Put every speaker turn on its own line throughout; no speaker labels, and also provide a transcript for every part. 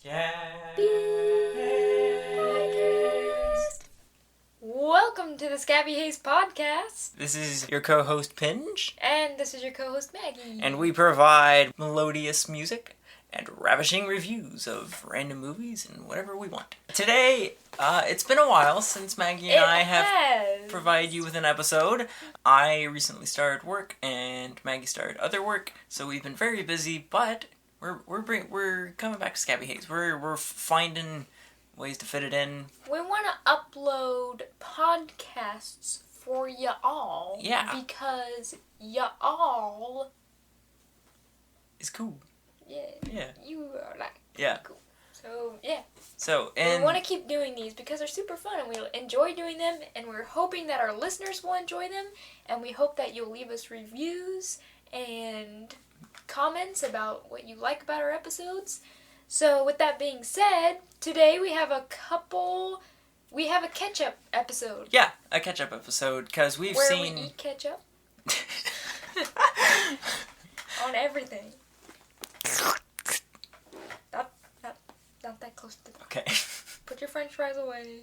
Scabby Podcast. Welcome to the Scabby Hayze Podcast.
This is your co-host Pinj.
And this is your co-host Maggie.
And we provide melodious music and ravishing reviews of random movies and whatever we want. Today, it's been a while since Maggie and I have provided you with an episode. I recently started work and Maggie started other work, so we've been very busy, but we're coming back to Scabby Hayze. We're finding ways to fit it in.
We want to upload podcasts for y'all.
Yeah.
Because y'all
is cool.
Yeah. You are like cool. So, yeah.
So,
we want to keep doing these because they're super fun and we enjoy doing them, and we're hoping that our listeners will enjoy them, and we hope that you'll leave us reviews and comments about what you like about our episodes. So, with that being said, today we have a catch-up episode.
Yeah, a catch-up episode, because we've seen...
Where we eat ketchup. On everything. Not that close to the...
Okay.
Put your french fries away.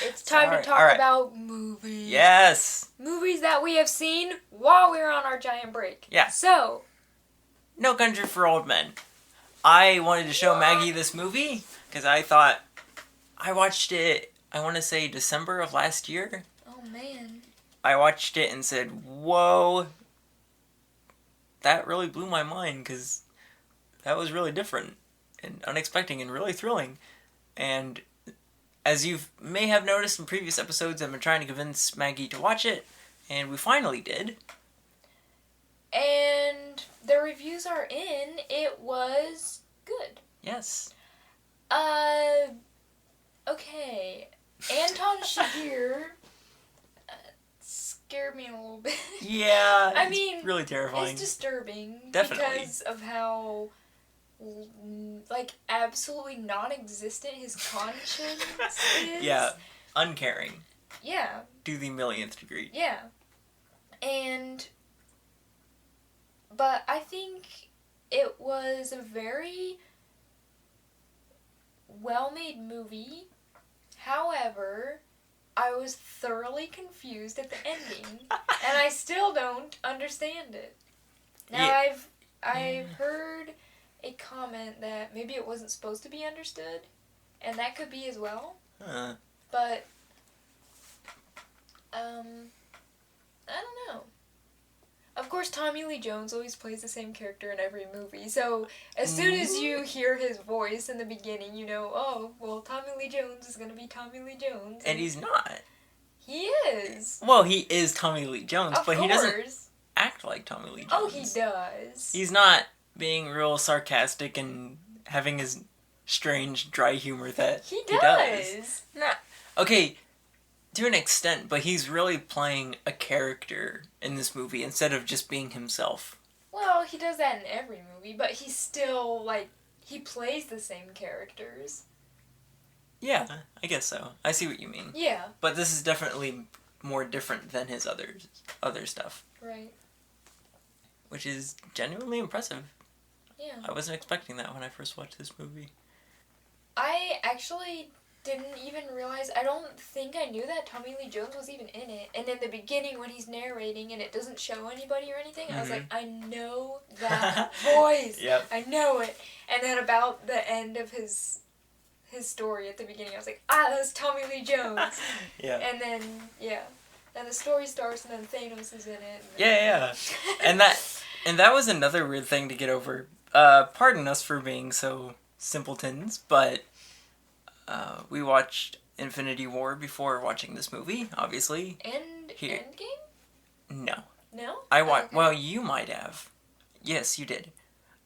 It's time to talk about movies.
Yes!
Movies that we have seen while we're on our giant break.
Yeah.
So...
No Country for Old Men. I wanted to show Maggie this movie, because I thought... I watched it, I want to say December of last year.
Oh, man.
I watched it and said, whoa... That really blew my mind, because that was really different and unexpected and really thrilling. And as you may have noticed in previous episodes, I've been trying to convince Maggie to watch it, and we finally did.
And the reviews are in. It was good.
Yes.
Okay. Anton Shahir scared me a little bit.
Yeah,
I mean,
really terrifying.
It's disturbing.
Definitely.
Because of how, absolutely non-existent his conscience is.
Yeah, uncaring.
Yeah.
To the millionth degree.
Yeah. But I think it was a very well-made movie. However, I was thoroughly confused at the ending, and I still don't understand it. Now,
yeah.
I've heard a comment that maybe it wasn't supposed to be understood, and that could be as well. But, I don't know. Of course, Tommy Lee Jones always plays the same character in every movie, so as soon as you hear his voice in the beginning, you know, oh, well, Tommy Lee Jones is gonna be Tommy Lee Jones.
And he's not.
He is.
Well, he is Tommy Lee Jones, but he doesn't act like Tommy Lee Jones.
Oh, he does.
He's not being real sarcastic and having his strange, dry humor that he does. Nah. Okay, to an extent, but he's really playing a character in this movie instead of just being himself.
Well, he does that in every movie, but he's still, he plays the same characters.
Yeah, I guess so. I see what you mean.
Yeah.
But this is definitely more different than his other stuff.
Right.
Which is genuinely impressive.
Yeah.
I wasn't expecting that when I first watched this movie.
I actually didn't even realize, I don't think I knew that Tommy Lee Jones was even in it. And in the beginning when he's narrating and it doesn't show anybody or anything, I was like, I know that voice.
Yep.
I know it. And then about the end of his story at the beginning, I was like, that's Tommy Lee Jones.
Yeah.
And then, then the story starts and then Thanos is in it.
Yeah. And that was another weird thing to get over. Pardon us for being so simpletons, but we watched Infinity War before watching this movie, obviously.
And Endgame?
No.
No?
Okay. Well, you might have. Yes, you did.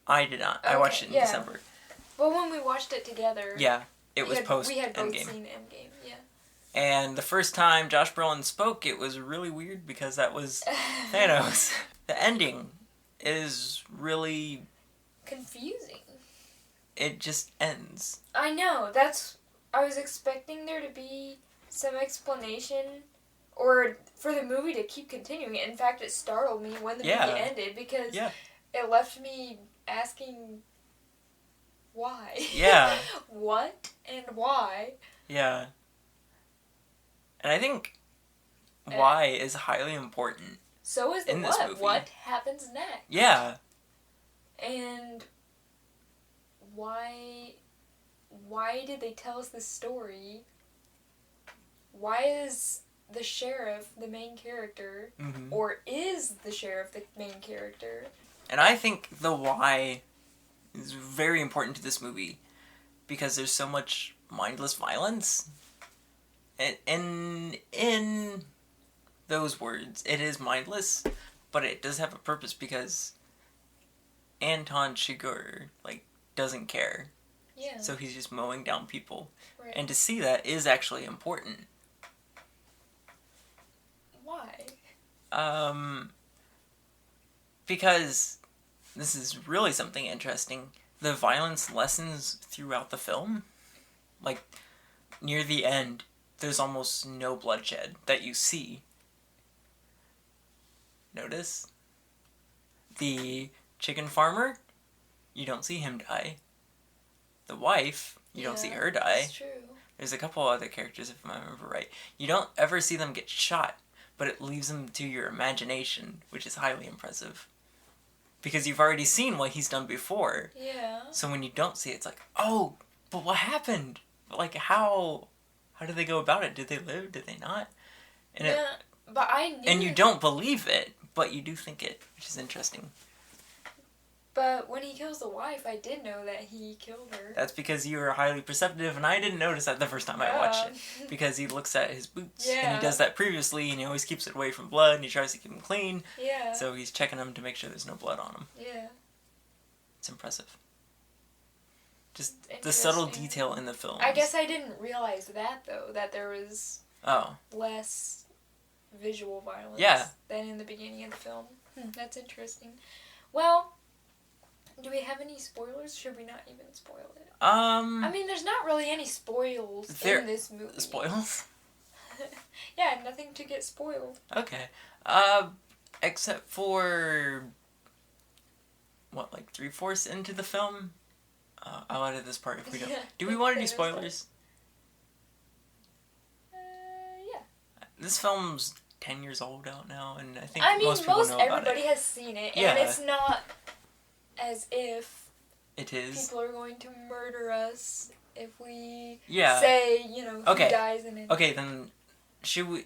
I did not. Okay, I watched it in December.
Well, when we watched it together...
Yeah, it was post-Endgame.
We had both seen Endgame, yeah.
And the first time Josh Brolin spoke, it was really weird because that was Thanos. The ending is really...
confusing.
It just ends.
I know, I was expecting there to be some explanation or for the movie to keep continuing. In fact, it startled me when the movie ended because it left me asking why?
Yeah.
What and why?
Yeah. And I think why is highly important.
So is the
in
what.
This movie.
What happens next?
Yeah.
And why did they tell us this story? Why is the sheriff the main character?
Mm-hmm.
Or is the sheriff the main character?
And I think the why is very important to this movie because there's so much mindless violence. And in those words, it is mindless, but it does have a purpose because Anton Chigurh, doesn't care.
Yeah.
So he's just mowing down people.
Right.
And to see that is actually important.
Why?
Because this is really something interesting. The violence lessens throughout the film. Near the end, there's almost no bloodshed that you see. Notice? The chicken farmer, you don't see him die. The wife, you don't see her die.
That's true.
There's a couple other characters, if I remember right. You don't ever see them get shot, but it leaves them to your imagination, which is highly impressive. Because you've already seen what he's done before.
Yeah.
So when you don't see it, it's like, oh, but what happened? How did they go about it? Did they live? Did they not? And
but I knew...
And you don't believe it, but you do think it, which is interesting.
But when he kills the wife, I did know that he killed her.
That's because you were highly perceptive, and I didn't notice that the first time I watched it. Because he looks at his boots, and he does that previously, and he always keeps it away from blood, and he tries to keep them clean.
Yeah.
So he's checking them to make sure there's no blood on them.
Yeah.
It's impressive. Just the subtle detail in the film.
I guess I didn't realize that, though, that there was less visual violence than in the beginning of the film. That's interesting. Well... Do we have any spoilers? Should we not even spoil it? I mean, there's not really any spoils in this movie.
Spoils?
Yeah, nothing to get spoiled.
Okay. Except for... 3/4 into the film? I'll edit this part if we don't. Do we want to do spoilers?
Yeah.
This film's 10 years old out now, and I think most
everybody has seen it, and it's not... as if
it is.
People are going to murder us if we
say,
who dies in it.
Okay, then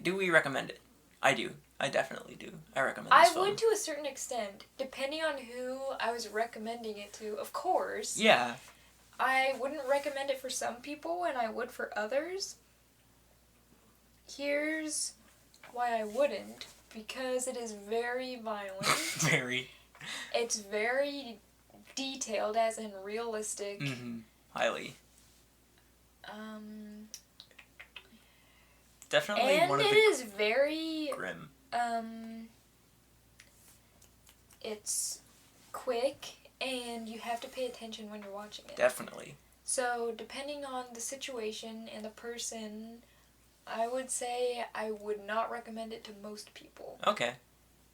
do we recommend it? I do. I definitely do. I recommend this film.
I would to a certain extent, depending on who I was recommending it to, of course.
Yeah.
I wouldn't recommend it for some people, and I would for others. Here's why I wouldn't. Because it is very violent.
Very.
It's very detailed, as in realistic.
Mm-hmm. Highly. Definitely
and
one of
it
the
is very
grim.
It's quick, and you have to pay attention when you're watching it.
Definitely.
So, depending on the situation and the person, I would say I would not recommend it to most people.
Okay.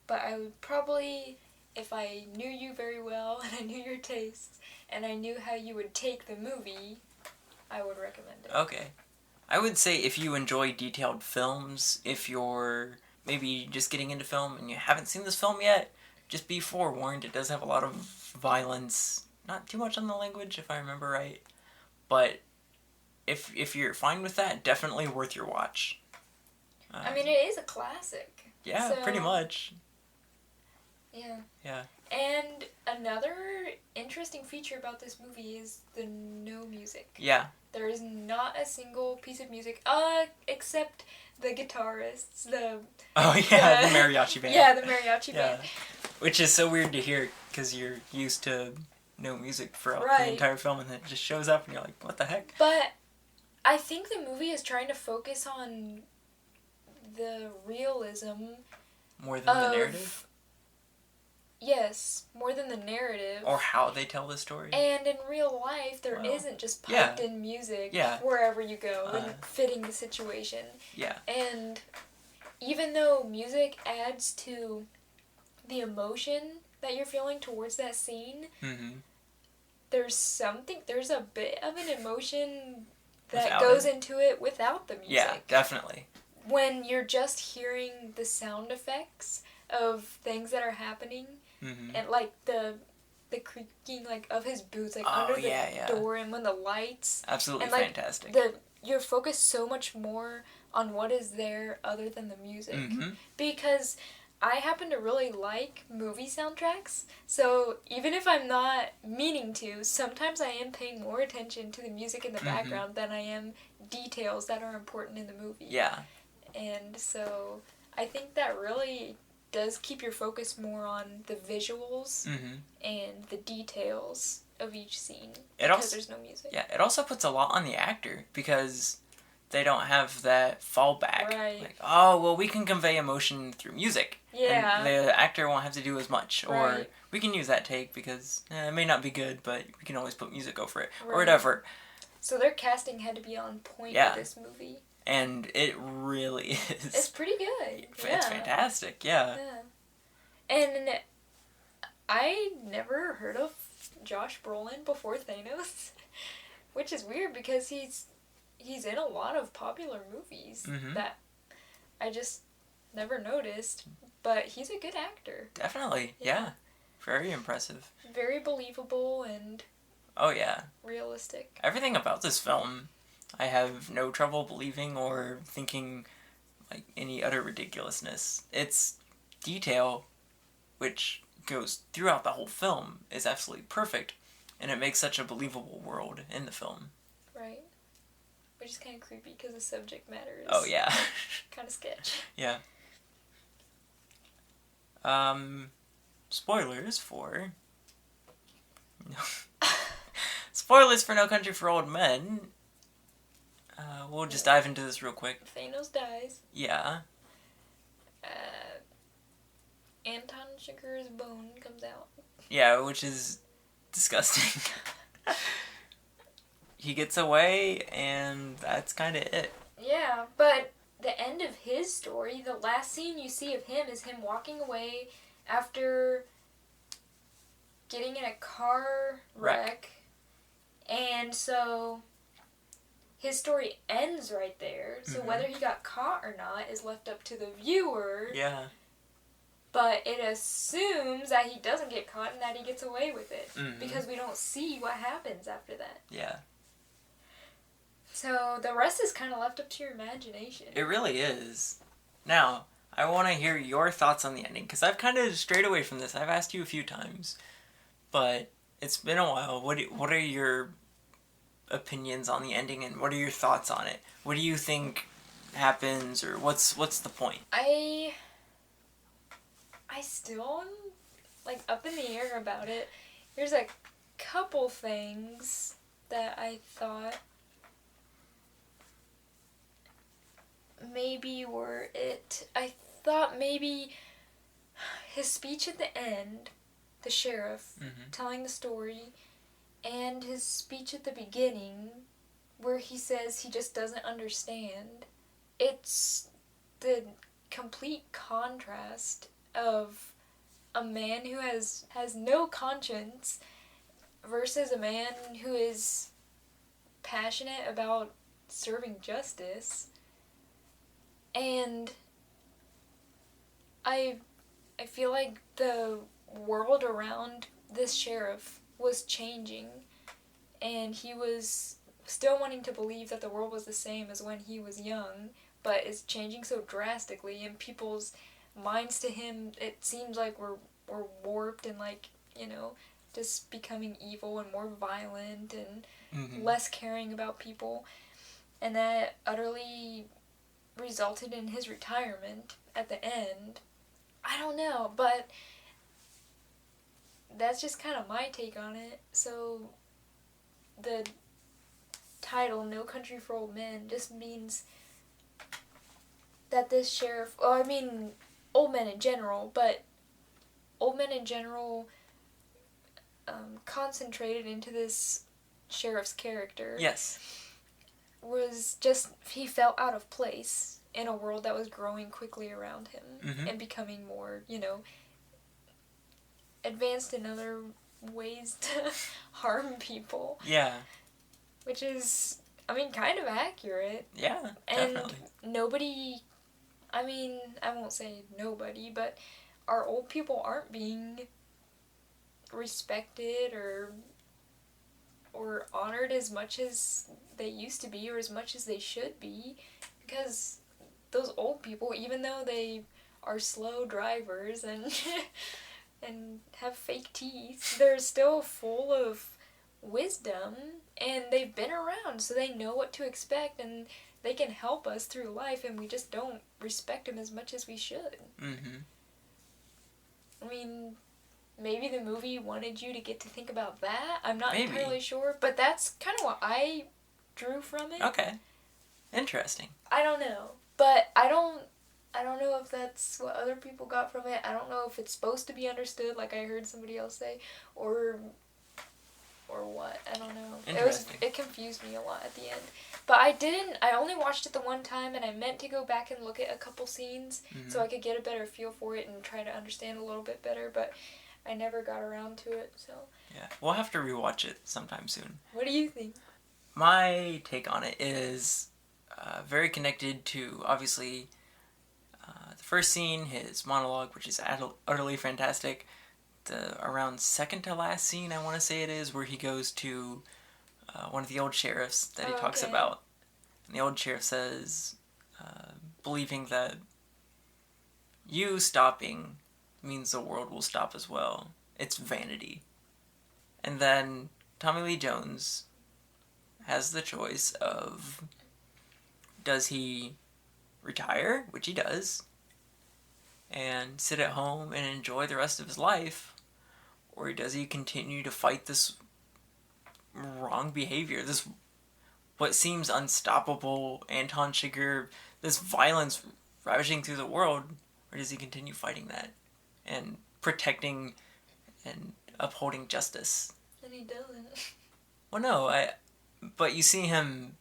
But I would probably... If I knew you very well, and I knew your tastes, and I knew how you would take the movie, I would recommend it.
Okay. I would say if you enjoy detailed films, if you're maybe just getting into film and you haven't seen this film yet, just be forewarned. It does have a lot of violence. Not too much on the language, if I remember right. But if you're fine with that, definitely worth your watch.
I mean, it is a classic.
Yeah, pretty much.
Yeah.
Yeah.
And another interesting feature about this movie is the no music.
Yeah.
There is not a single piece of music, except the guitarists, the
mariachi band.
Yeah, the mariachi band.
Which is so weird to hear, because you're used to no music throughout the entire film, and then it just shows up, and you're like, what the heck?
But I think the movie is trying to focus on the realism
more than the narrative?
Yes, more than the narrative.
Or how they tell the story.
And in real life, there isn't just piped in music wherever you go and fitting the situation.
Yeah.
And even though music adds to the emotion that you're feeling towards that scene, there's a bit of an emotion that
Without
goes
it.
into it without the music.
Yeah, definitely.
When you're just hearing the sound effects of things that are happening,
Mm-hmm.
and like the creaking like of his boots under the door, and when the lights,
absolutely,
and like
fantastic.
You're focused so much more on what is there other than the music.
Mm-hmm.
Because I happen to really like movie soundtracks, so even if I'm not meaning to, sometimes I am paying more attention to the music in the background than I am details that are important in the movie.
Yeah.
And so I think that really does keep your focus more on the visuals and the details of each scene because there's no music.
Yeah, it also puts a lot on the actor because they don't have that fallback.
Right.
Like, oh, well, we can convey emotion through music.
Yeah.
And the actor won't have to do as much. Right. Or we can use that take because it may not be good, but we can always put music over it. Right. Or whatever.
So their casting had to be on point with this movie.
And it really is.
It's pretty good.
It's fantastic, yeah.
And I never heard of Josh Brolin before Thanos, which is weird because he's in a lot of popular movies that I just never noticed, but he's a good actor.
Definitely, yeah. Very impressive.
Very believable and realistic.
Everything about this film I have no trouble believing or thinking like any utter ridiculousness. Its detail, which goes throughout the whole film, is absolutely perfect, and it makes such a believable world in the film.
Right. Which is kind of creepy because the subject matter is kind of sketch.
Yeah. Spoilers for... Spoilers for No Country for Old Men. We'll just dive into this real quick.
Thanos dies.
Yeah.
Anton Chigurh's bone comes out.
Yeah, which is disgusting. He gets away, and that's kind of it.
Yeah, but the end of his story, the last scene you see of him is him walking away after getting in a car wreck. And so his story ends right there. So whether he got caught or not is left up to the viewer.
Yeah.
But it assumes that he doesn't get caught and that he gets away with it. Because we don't see what happens after that.
Yeah.
So the rest is kind of left up to your imagination.
It really is. Now, I want to hear your thoughts on the ending, because I've kind of strayed away from this. I've asked you a few times, but it's been a while. What are your opinions on the ending, and what are your thoughts on it? What do you think happens, or what's the point?
I still am, like, up in the air about it. There's a couple things that I thought maybe were it. I thought maybe his speech at the end, the sheriff telling the story, and his speech at the beginning where he says he just doesn't understand. It's the complete contrast of a man who has no conscience versus a man who is passionate about serving justice. And I feel like the world around this sheriff was changing, and he was still wanting to believe that the world was the same as when he was young, but it's changing so drastically, and people's minds to him, it seems like we're warped and, like, you know, just becoming evil and more violent and less caring about people, and that utterly resulted in his retirement at the end. I don't know, but that's just kind of my take on it. So the title, No Country for Old Men, just means that this sheriff, well, I mean, old men in general, but old men in general concentrated into this sheriff's character.
Yes.
Was just, he felt out of place in a world that was growing quickly around him and becoming more, you know, advanced in other ways to harm people.
Yeah.
Which is, I mean, kind of accurate.
Yeah,
definitely. And nobody, I mean, I won't say nobody, but our old people aren't being respected or honored as much as they used to be or as much as they should be, because those old people, even though they are slow drivers and and have fake teeth, they're still full of wisdom, and they've been around, so they know what to expect, and they can help us through life, and we just don't respect them as much as we should.
Mm-hmm.
I mean, maybe the movie wanted you to get to think about that. I'm not
Maybe.
entirely sure, but that's kind of what I drew from it.
Okay. Interesting.
I don't know, but I don't know if that's what other people got from it. I don't know if it's supposed to be understood, like I heard somebody else say, or what. I don't know. It confused me a lot at the end. But I only watched it the one time, and I meant to go back and look at a couple scenes so I could get a better feel for it and try to understand a little bit better, but I never got around to it, so.
Yeah, we'll have to rewatch it sometime soon.
What do you think?
My take on it is very connected to, obviously, the first scene, his monologue, which is utterly fantastic. The around second to last scene, I want to say it is, where he goes to one of the old sheriffs that he talks about. And the old sheriff says, believing that you stopping means the world will stop as well. It's vanity. And then Tommy Lee Jones has the choice of, does he retire, which he does, and sit at home and enjoy the rest of his life, or does he continue to fight this wrong behavior, this what seems unstoppable Anton Chigurh, this violence ravaging through the world, or does he continue fighting that and protecting and upholding justice?
And he doesn't.
Well, no, but you see him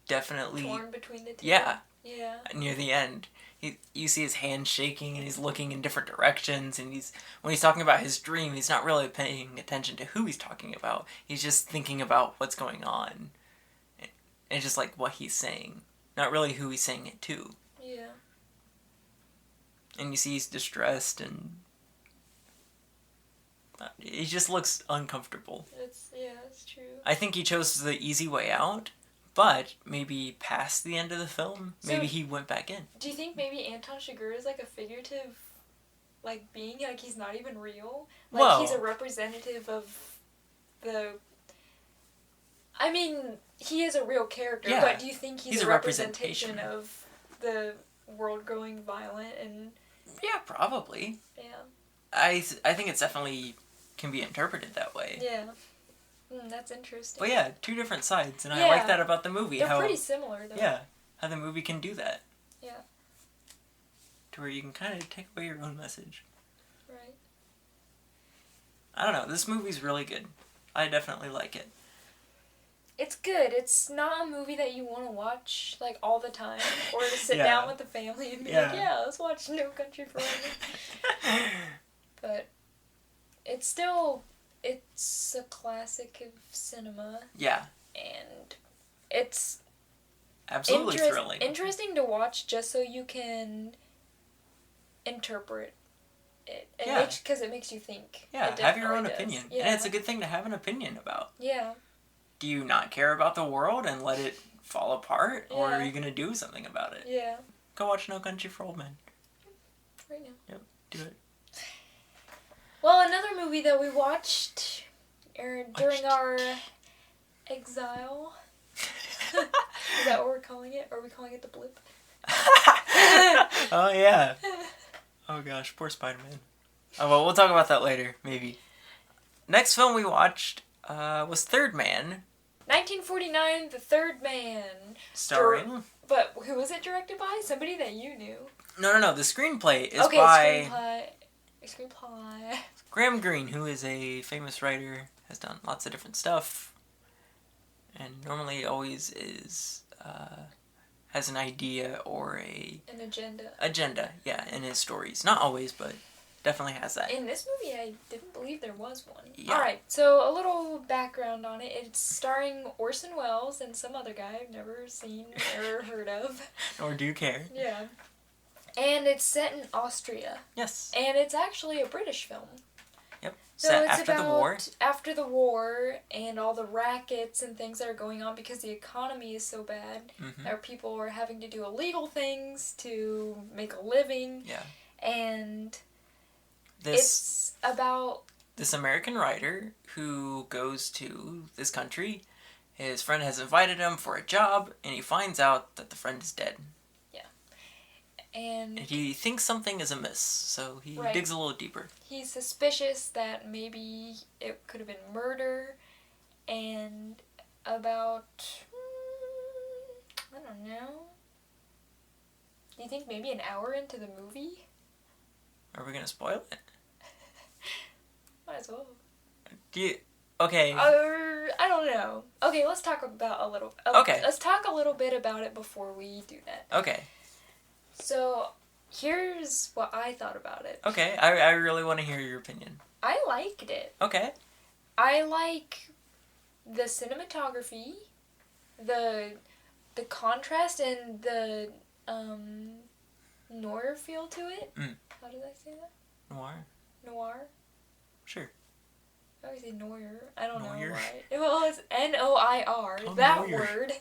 definitely
torn between the two.
Yeah.
Yeah.
Near the end, you see his hands shaking and he's looking in different directions, and when he's talking about his dream, he's not really paying attention to who he's talking about. He's just thinking about what's going on, and just like what he's saying, not really who he's saying it to.
Yeah.
And you see he's distressed, and he just looks uncomfortable.
It's true.
I think he chose the easy way out. But maybe past the end of the film, maybe he went back in. Do
you think maybe Anton Chigurh is like a figurative, like, being? Like, he's not even real? Like, he's a representative of the... I mean, he is a real character, but do you think he's a representation of the world growing violent and...
Yeah, probably.
Yeah.
I think it's definitely can be interpreted that way.
Yeah. That's interesting.
But yeah, two different sides, and I like that about the movie.
They're pretty similar, though.
Yeah, how the movie can do that.
Yeah.
To where you can kind of take away your own message.
Right.
I don't know, this movie's really good. I definitely like it.
It's good. It's not a movie that you want to watch, like, all the time, or to sit down with the family and be like, let's watch No Country for Old Men. But it's still... It's a classic of cinema.
Yeah.
And it's...
Absolutely thrilling.
Interesting to watch just so you can interpret it. Because it makes you think.
Yeah, have your own opinion. Yeah. And it's a good thing to have an opinion about.
Yeah.
Do you not care about the world and let it fall apart? Or are you going to do something about it?
Yeah.
Go watch No Country for Old Men.
Right now.
Yep, do it.
Well, another movie that we watched during our exile. Is that what we're calling it? Or are we calling it the blip?
Oh, yeah. Oh, gosh, poor Spider-Man. Oh, well, we'll talk about that later, maybe. Next film we watched was Third Man.
1949, The Third Man.
Starring...
But who was it directed by? Somebody that you knew.
No. The screenplay is by...
Screenplay.
Graham Greene, who is a famous writer, has done lots of different stuff, and normally always has an idea or
an agenda.
Agenda, yeah, in his stories. Not always, but definitely has that.
In this movie, I didn't believe there was one.
Yeah.
Alright, so a little background on it. It's starring Orson Welles and some other guy I've never seen or heard of.
Nor do you care.
Yeah. And it's set in Austria.
Yes.
And it's actually a British film.
Yep.
So
set
it's
after
about
the war.
After the war and all the rackets and things that are going on because the economy is so bad.
Mm-hmm.
That people are having to do illegal things to make a living.
Yeah.
And it's about
this American writer who goes to this country. His friend has invited him for a job, and he finds out that the friend is dead.
Yeah. And
he thinks something is amiss, so he digs a little deeper.
He's suspicious that maybe it could have been murder, and about, I don't know, do you think maybe an hour into the movie?
Are we gonna spoil it?
Might as well.
Okay.
I don't know. Okay, let's talk about a little.
Okay.
Let's talk a little bit about it before we do that.
Okay.
So, here's what I thought about it.
Okay, I really want to hear your opinion.
I liked it.
Okay.
I like the cinematography, the contrast, and the noir feel to it. How did I say that? Noir?
Sure.
I always say noir. I don't know
Noir.
why. Well, it's N-O-I-R.
Oh,
that
noir.
word.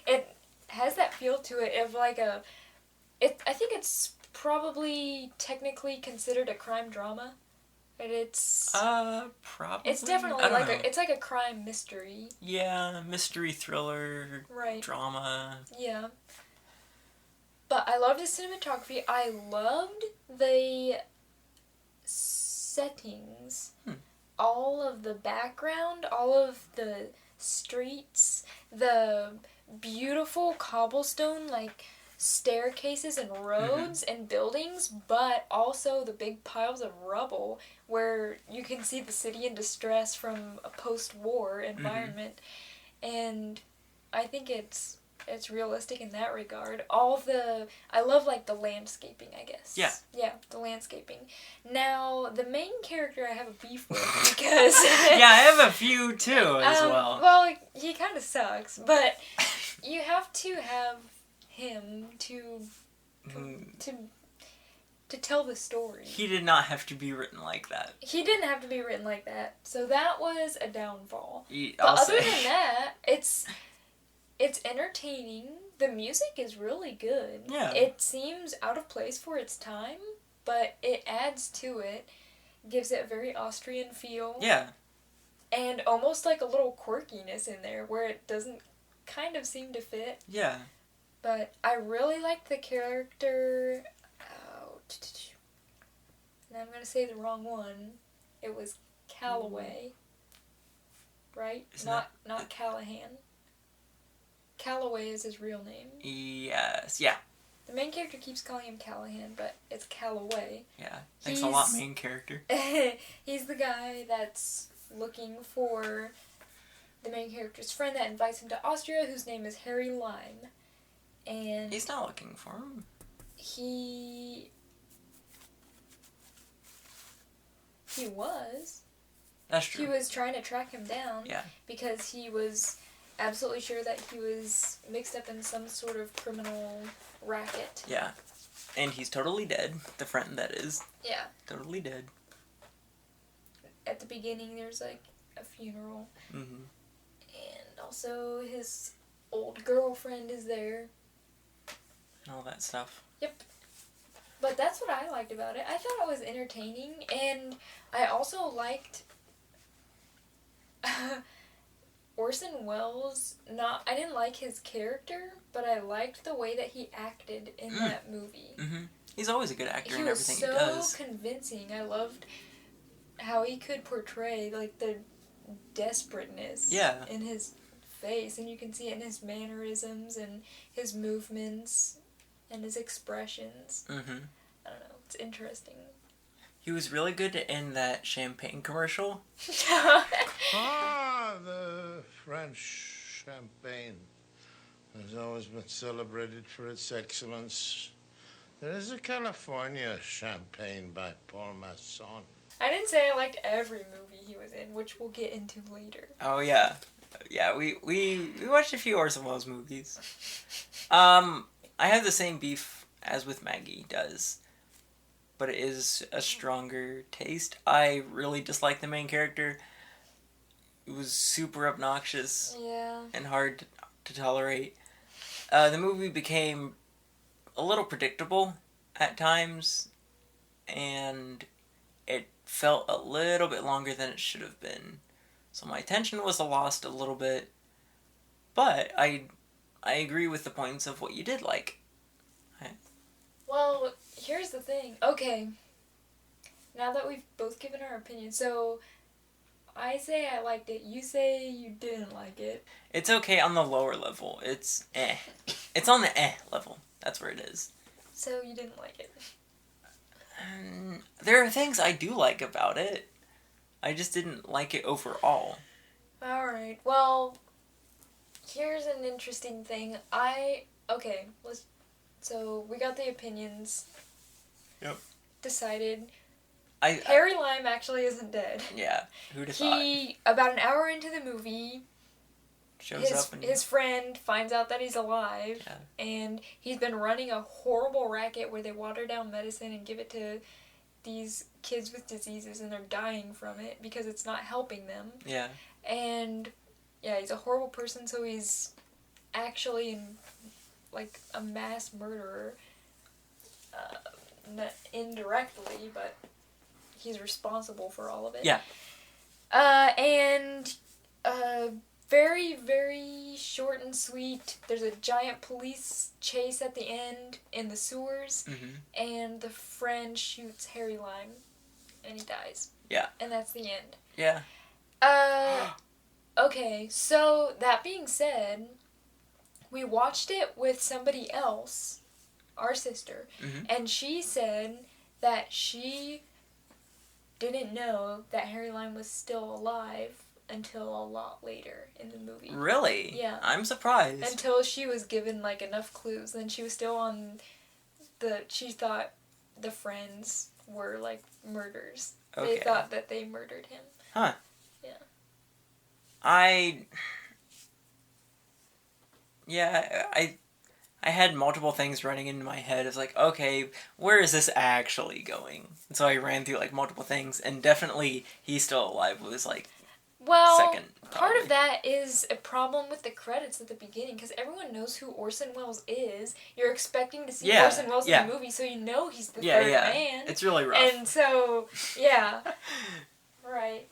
It has that feel to it of like a... I think it's probably technically considered a crime drama. But it's...
Probably.
It's definitely like it's like a crime mystery.
Yeah, mystery thriller.
Right.
Drama.
Yeah. But I loved the cinematography. I loved the settings. All of the background, all of the streets, the beautiful cobblestone, like, staircases and roads and buildings, but also the big piles of rubble where you can see the city in distress from a post-war environment. And I think it's realistic in that regard. I love, like, the landscaping, I guess.
Yeah.
Yeah, the landscaping. Now, the main character I have a beef with because...
Yeah, I have a few, too, as well.
Well, he kind of sucks, but you have to have him to tell the story.
He did not have to be written like that.
He didn't have to be written like that, so that was a downfall.
Other
than that, it's entertaining. The music is really good.
Yeah.
It seems out of place for its time, but it adds to it, gives it a very Austrian feel.
Yeah. And
almost like a little quirkiness in there where it doesn't kind of seem to fit.
Yeah.
But I really liked the character. Now I'm going to say the wrong one. It was Calloway. Right? Not Callahan. Calloway is his real name.
Yes, yeah.
The main character keeps calling him Callahan, but it's Calloway.
Yeah, thanks a lot, main character.
He's the guy that's looking for the main character's friend that invites him to Austria, whose name is Harry Lime. And
he's not looking for him.
He was.
That's true.
He was trying to track him down.
Yeah. Because
he was absolutely sure that he was mixed up in some sort of criminal racket.
Yeah. And he's totally dead. The friend, that is.
Yeah.
Totally dead.
At the beginning, there's, like, a funeral.
Mm-hmm.
And also, his old girlfriend is there.
And all that stuff.
Yep. But that's what I liked about it. I thought it was entertaining, and I also liked... Orson Welles, I didn't like his character, but I liked the way that he acted in that movie.
Mm-hmm. He's always a good actor in everything he does.
He was so convincing. I loved how he could portray, like, the desperateness in his face, and you can see it in his mannerisms and his movements and his expressions.
Mm-hmm.
I don't know. It's interesting.
He was really good in that champagne commercial.
The French champagne has always been celebrated for its excellence. There is a California champagne by Paul Masson.
I didn't say I liked every movie he was in, which we'll get into later.
Oh, yeah. Yeah, we watched a few Orson Welles movies. I have the same beef as with Maggie does, but it is a stronger taste. I really dislike the main character. It was super obnoxious and hard to tolerate. The movie became a little predictable at times, and it felt a little bit longer than it should have been. So my attention was lost a little bit, but I agree with the points of what you did like.
Well, here's the thing. Okay, now that we've both given our opinion, so I say I liked it, you say you didn't like it.
It's okay on the lower level. It's eh. It's on the eh level. That's where it is.
So you didn't like it.
There are things I do like about it. I just didn't like it overall.
Alright, well, here's an interesting thing. So we got the opinions.
Yep.
Decided. Harry Lime actually isn't dead.
Yeah, who'd have thought?
About an hour into the movie,
shows up and
his friend finds out that he's alive, and he's been running a horrible racket where they water down medicine and give it to these kids with diseases, and they're dying from it because it's not helping them.
Yeah.
And he's a horrible person, so he's actually a mass murderer, not indirectly, but he's responsible for all of it.
Yeah.
And very, very short and sweet. There's a giant police chase at the end in the sewers, and the friend shoots Harry Lime, and he dies.
Yeah.
And that's the end.
Yeah.
Okay, so that being said, we watched it with somebody else, our sister, and she said that she didn't know that Harry Lime was still alive until a lot later in the movie.
Really?
Yeah.
I'm surprised.
Until she was given, enough clues. Then she was still on she thought the friends were, murderers.
Okay.
They thought that they murdered him.
Huh.
Yeah.
I had multiple things running into my head. It's like, okay, where is this actually going? And so I ran through, multiple things, and definitely he's still alive was, second.
Part
probably.
of that is a problem with the credits at the beginning, because everyone knows who Orson Welles is. You're expecting to see Orson Welles in the movie, so you know he's the third man.
It's really rough.
And so, yeah. Right.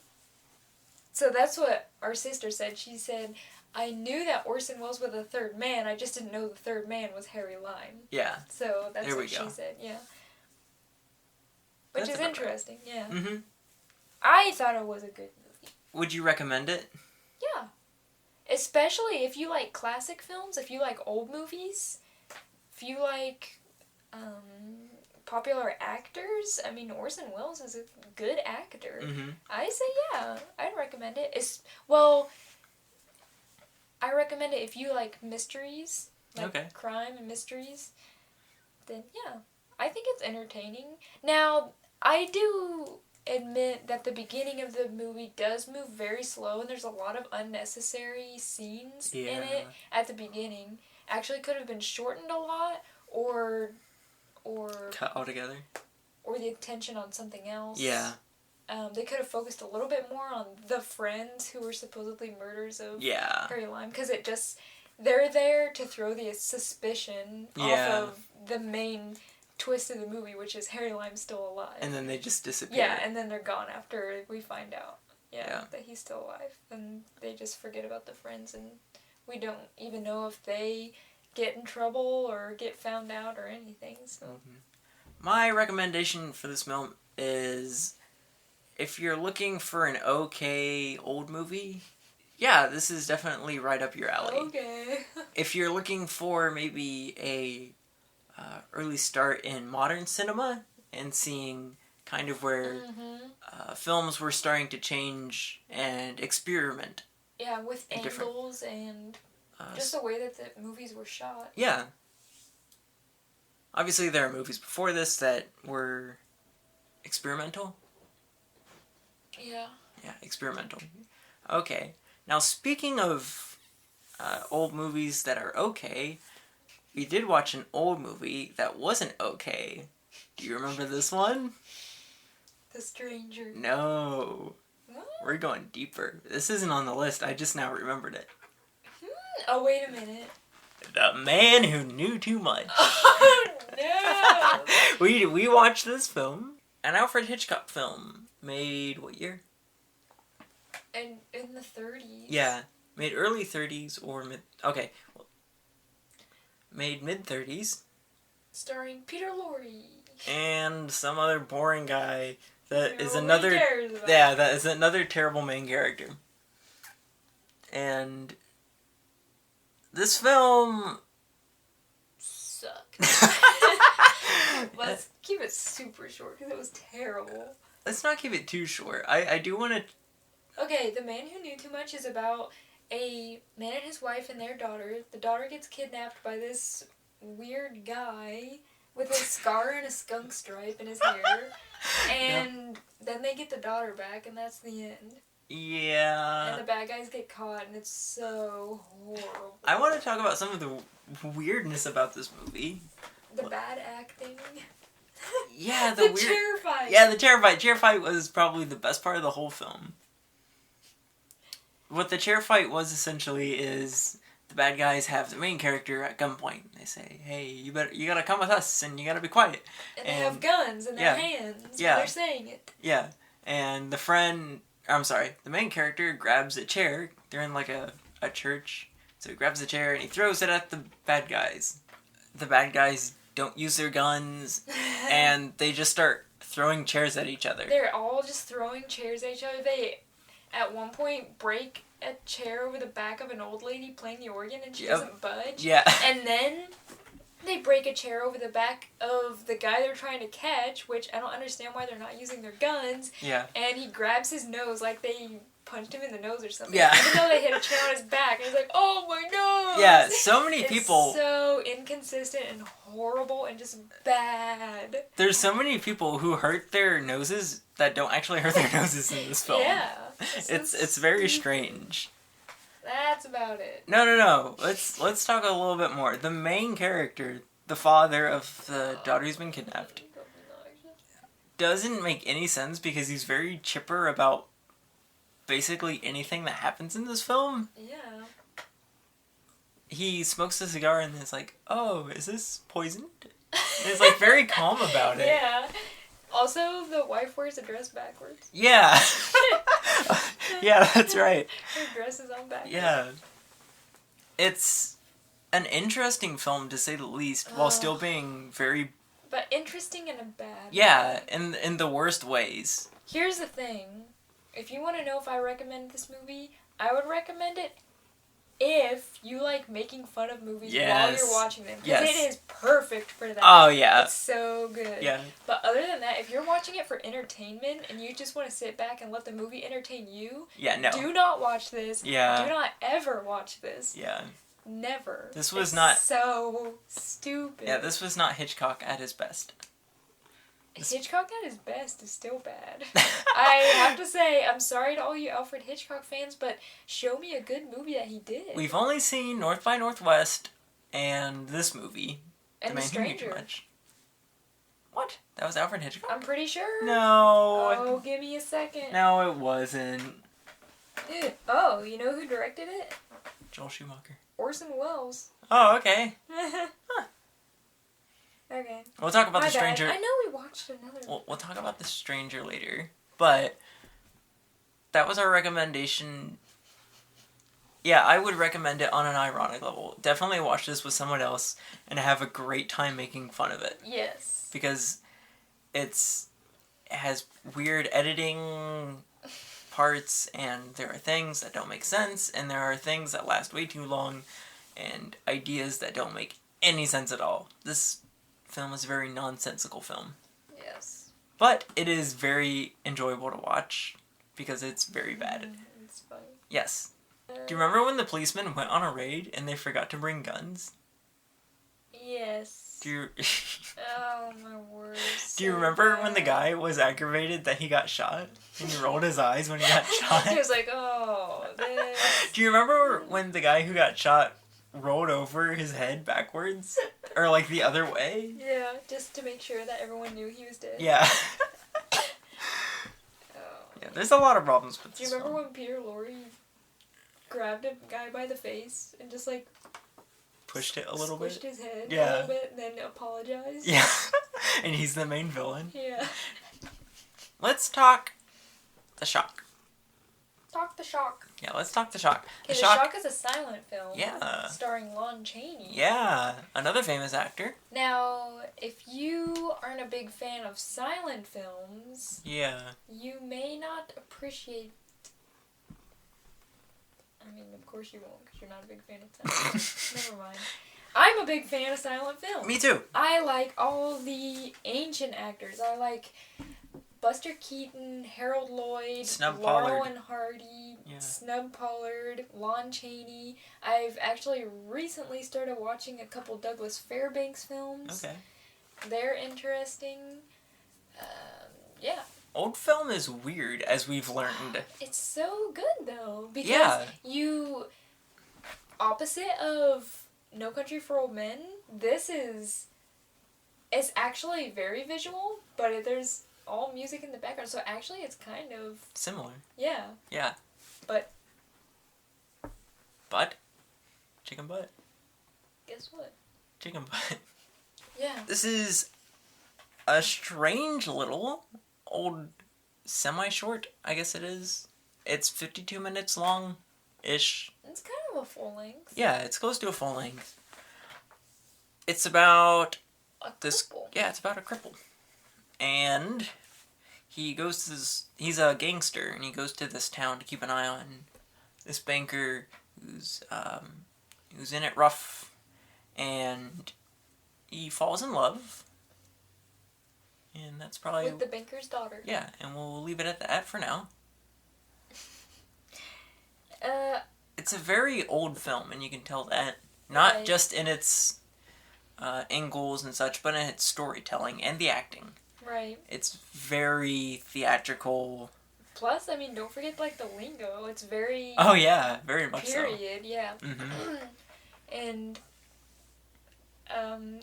So that's what our sister said. She said, I knew that Orson Welles was the third man, I just didn't know the third man was Harry Lime.
Yeah.
So that's what she said, yeah. Which is interesting, yeah.
Mm-hmm.
I thought it was a good movie.
Would you recommend it?
Yeah. Especially if you like classic films, if you like old movies, if you like popular actors. I mean, Orson Welles is a good actor.
Mm-hmm.
I say yeah, I'd recommend it. I recommend it if you like mysteries, crime and mysteries. Then yeah, I think it's entertaining. Now, I do admit that the beginning of the movie does move very slow, and there's a lot of unnecessary scenes in it at the beginning. Actually, could have been shortened a lot, or
cut altogether, or
the attention on something else.
Yeah.
They could have focused a little bit more on the friends who were supposedly murderers of Harry Lime, because they're there to throw the suspicion off of the main twist of the movie, which is Harry Lime's still alive.
And then they just disappear.
Yeah, and then they're gone after we find out that he's still alive. And they just forget about the friends, and we don't even know if they get in trouble or get found out or anything. So,
my recommendation for this film is, if you're looking for an okay old movie, this is definitely right up your alley.
Okay.
If you're looking for maybe a early start in modern cinema and seeing kind of where films were starting to change and experiment.
Yeah, with angles and just the way that the movies were shot.
Yeah. Obviously, there are movies before this that were experimental.
Yeah.
Yeah, experimental. Okay. Now, speaking of old movies that are okay, we did watch an old movie that wasn't okay. Do you remember this one?
The Stranger.
No.
What?
We're going deeper. This isn't on the list. I just now remembered it.
Oh, wait a minute.
The Man Who Knew Too Much.
Oh, no!
We watched this film. An Alfred Hitchcock film. Made what year?
And in the 30s.
Yeah. Made early 30s or mid... Okay. Made mid-30s.
Starring Peter Lorre.
And some other boring guy that is
Nobody
another...
cares about.
Yeah, that is another terrible main character. And... this film...
sucked. Let's keep it super short because it was terrible.
Let's not keep it too short. I do want to...
Okay, The Man Who Knew Too Much is about a man and his wife and their daughter. The daughter gets kidnapped by this weird guy with a scar and a skunk stripe in his hair. And then they get the daughter back, and that's the end.
Yeah.
And the bad guys get caught, and it's so horrible.
I want to talk about some of the weirdness about this movie.
The bad acting.
Yeah, the weird...
chair fight.
Yeah, the chair fight. Chair fight was probably the best part of the whole film. What the chair fight was essentially is the bad guys have the main character at gunpoint. They say, "Hey, you gotta come with us, and you gotta be quiet."
And they have guns in their hands.
Yeah.
When they're saying it.
Yeah, and the main character grabs a chair. They're in like a church, so he grabs the chair and he throws it at the bad guys. The bad guys don't use their guns, and they just start throwing chairs at each other.
They're all just throwing chairs at each other. They, at one point, break a chair over the back of an old lady playing the organ, and she doesn't budge.
Yeah.
And then they break a chair over the back of the guy they're trying to catch, which I don't understand why they're not using their guns.
Yeah.
And he grabs his nose like they punched him in the nose or something.
Yeah.
Even though they hit a chair on his back, and he's like, "Oh my nose!"
Yeah, so many
It's
people...
so inconsistent and horrible and just bad.
There's so many people who hurt their noses that don't actually hurt their noses in this film.
Yeah.
It's very strange.
That's about it.
No. Let's talk a little bit more. The main character, the father of the daughter who's been kidnapped, doesn't make any sense because he's very chipper about basically anything that happens in this film.
Yeah.
He smokes a cigar and is like, "Oh, is this poisoned?" And he's like very calm about it.
Yeah. Also, the wife wears a dress backwards.
Yeah. Yeah, that's right.
Her dress is on backwards.
Yeah. It's an interesting film to say the least, while still being very...
But interesting in a bad
Yeah,
way.
in the worst ways.
Here's the thing. If you want to know if I recommend this movie, I would recommend it if you like making fun of movies while you're watching them. Because it is perfect for that.
Oh, yeah.
It's so good.
Yeah.
But other than that, if you're watching it for entertainment and you just want to sit back and let the movie entertain you,
do
not watch this.
Yeah.
Do not ever watch this.
Yeah.
Never.
This was
it's
not...
so stupid.
Yeah, this was not Hitchcock at his best.
Hitchcock at his best is still bad. I have to say, I'm sorry to all you Alfred Hitchcock fans, but show me a good movie that he did.
We've only seen North by Northwest and this movie.
And The Stranger.
What? That was Alfred Hitchcock?
I'm pretty sure.
No.
Oh, give me a second.
No, it wasn't.
Oh, you know who directed it?
Joel Schumacher.
Orson Welles.
Oh, okay.
Okay.
We'll talk about The Stranger.
I know we watched another.
We'll talk about The Stranger later, but that was our recommendation. Yeah, I would recommend it on an ironic level. Definitely watch this with someone else and have a great time making fun of it.
Yes.
Because it has weird editing parts, and there are things that don't make sense, and there are things that last way too long, and ideas that don't make any sense at all. This film is a very nonsensical film.
Yes.
But it is very enjoyable to watch because it's very bad.
It's funny.
Yes. Do you remember when the policemen went on a raid and they forgot to bring guns?
Yes.
Do you...
Oh, my worst.
Do you remember when the guy was aggravated that he got shot? And he rolled his eyes when he got shot?
He was like, oh, this.
Do you remember when the guy who got shot rolled over his head backwards? Or, like, the other way?
Yeah, just to make sure that everyone knew he was dead.
Yeah. Yeah, there's a lot of problems with this.
Do you remember when Peter Lorre grabbed a guy by the face and just, like,
pushed it a little bit?
Pushed his head a
Yeah.
little bit and then apologized?
Yeah. And he's the main villain.
Yeah.
Let's talk The Shock.
Talk The Shock.
Yeah, let's talk The Shock.
Okay, The Shock is a silent film.
Yeah.
Starring Lon Chaney.
Yeah, another famous actor.
Now, if you aren't a big fan of silent films,
Yeah.
you may not appreciate... I mean, of course you won't, because you're not a big fan of silent films. Never mind. I'm a big fan of silent films.
Me too.
I like all the ancient actors. I like Buster Keaton, Harold Lloyd,
Snub
Laurel
Pollard.
and Hardy,
Yeah.
Snub Pollard, Lon Chaney. I've actually recently started watching a couple Douglas Fairbanks films.
Okay.
They're interesting. Yeah.
Old film is weird, as we've learned.
It's so good, though. Because
Yeah.
opposite of No Country for Old Men, it's actually very visual, but there's all music in the background, so actually it's kind of...
Similar.
Yeah.
Yeah.
But...
Butt? Chicken butt?
Guess what?
Chicken butt.
Yeah.
This is a strange little old semi-short, I guess it is. It's 52 minutes long-ish.
It's kind of a full length.
Yeah, it's close to a full length. It's about
A
this...
couple.
Yeah, it's about a cripple. And he goes to this... He's a gangster, and he goes to this town to keep an eye on this banker who's in it rough, and he falls in love. And that's probably...
With the banker's daughter.
Yeah, and we'll leave it at that for now. It's a very old film, and you can tell that. Not
Right.
just in its angles and such, but in its storytelling and the acting.
Right.
It's very theatrical.
Plus, I mean, don't forget, like, the lingo. It's very...
Oh, yeah, very much
period, yeah.
so. Mm-hmm.
And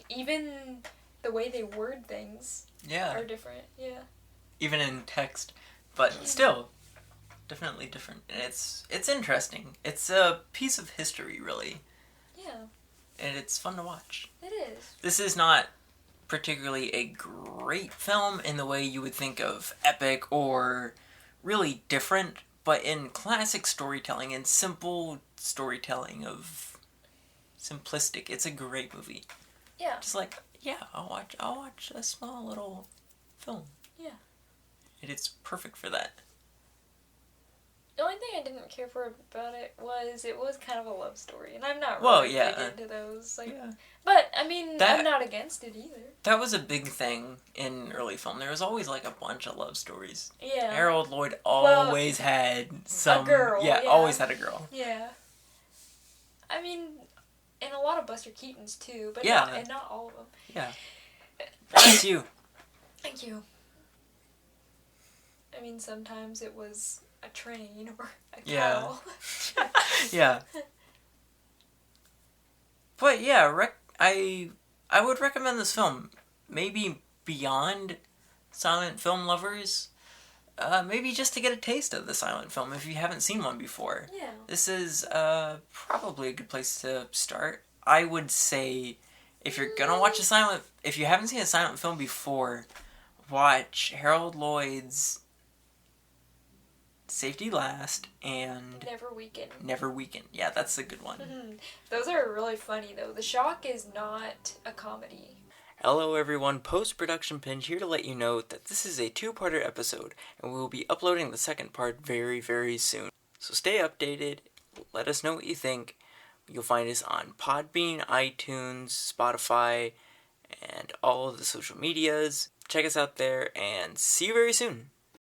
even the way they word things
Yeah,
are different, yeah.
even in text. But still, definitely different. And it's interesting. It's a piece of history, really.
Yeah,
And it's fun to watch.
it is.
This is not particularly a great film in the way you would think of epic or really different, but in classic storytelling and simple storytelling of simplistic, it's a great movie.
Yeah.
Just like, yeah, I'll watch a small little film.
Yeah.
And it's perfect for that.
The only thing I didn't care for about it was kind of a love story, and I'm not
Well,
really
yeah.
big into those. Like,
Yeah.
but I mean,
That-
I'm not against it either.
That was a big thing in early film. There was always like a bunch of love stories.
Yeah.
Harold Lloyd always had some...
girl,
Yeah,
yeah.
always had a girl.
Yeah. I mean, and a lot of Buster Keaton's too, but
Yeah.
not all of them.
Yeah. That's you.
Thank you. I mean, sometimes it was a train or a cow.
Yeah. Yeah. But yeah, I would recommend this film. Maybe beyond silent film lovers. Maybe just to get a taste of the silent film if you haven't seen one before.
Yeah.
This is probably a good place to start. I would say if you're gonna watch if you haven't seen a silent film before, watch Harold Lloyd's Safety Last and
Never Weaken.
Never Weaken. Yeah, that's a good one.
Those are really funny, though. The Shock is not a comedy.
Hello everyone, Post-Production Pinj here to let you know that this is a two-parter episode, and we will be uploading the second part very, very soon. So stay updated, let us know what you think. You'll find us on Podbean, iTunes, Spotify, and all of the social medias. Check us out there, and see you very soon.